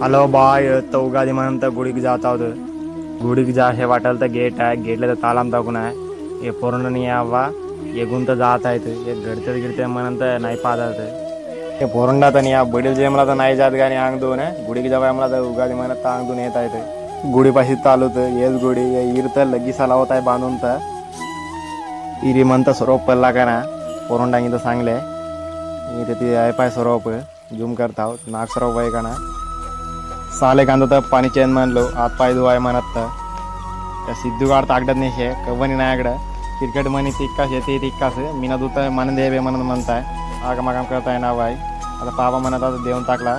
Hello bye Ugadi మనంతా గుడికి जात आहोत गुड़ीకి जा हे वाटल तर गेट आहे गेटला तर तालाम टाकून आहे हे पोरांना नाही यावा ये गुंत जात आहेत हे घडते गिडते म्हणत नाही पाहत हे पोरंडा तर या बडील जे मला तर नाही जात गाणी अंग दोन गुडीకి जावा मला तर उगादी म्हणत अंग दोन येत आहेत गुढीपाशी चालू तर येस गुढी इर तर लगेच लावत आहे बांधून तर इरी म्हणतं सरोप पडला का ना पोरंडा तर सांगले इथे ती आहे पाय सरोप झूम करता नाक सरोप आहे का ना साले कांदा तर पाणी चेन म्हणलो हात पाय धुवाय म्हणत तर सिद्धू गाड तागडत नाही शे कवनी नाही आगडं क्रिकेट मनी तिक्कास येते तिक्कास मीना दूत मन देवे म्हणत म्हणताय आगमागम करताय ना बाई आता पापा म्हणत आता देऊन टाकला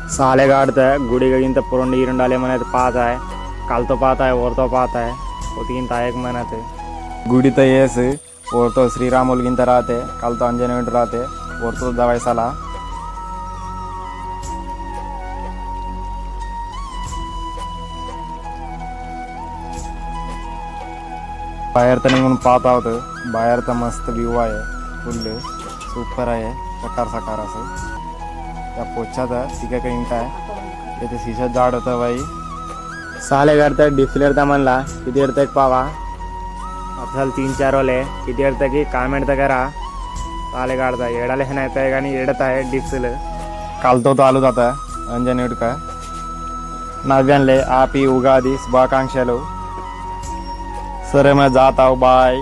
साले गाडतं गुडीगिंत पुरंडी इरंडाले म्हणत पाहत आहे कालतो पाहत आहे वरतो पाहत आहे होतीगिंत एक म्हणत गुडी तर येस वरतो श्रीरामुलगिंत राहते कालतो अंजनेट राहते वरतो जावाय साला बाहेर तर निघून पाहत आहोत बाहेर तर मस्त व्ह्यू आहे फुल सुपर आहे सकार सकार असं त्या पोछात तिकडे काही इंट आहे तिथे शिशात जाड होतं बाई साले गाडतं डिस्प्लेर तर म्हणला किती अडतं पावा असल 3-4 वाले किती अडतं की कामेंट तर करा साले गाडता येडाले नाही तर आणि येडत आहे डिस्प्ले कालतो तो आलो जाता अंजन का नव्यानले आपी उगादी शुभाकांक्षలు सर मैं जाता हूँ बाय।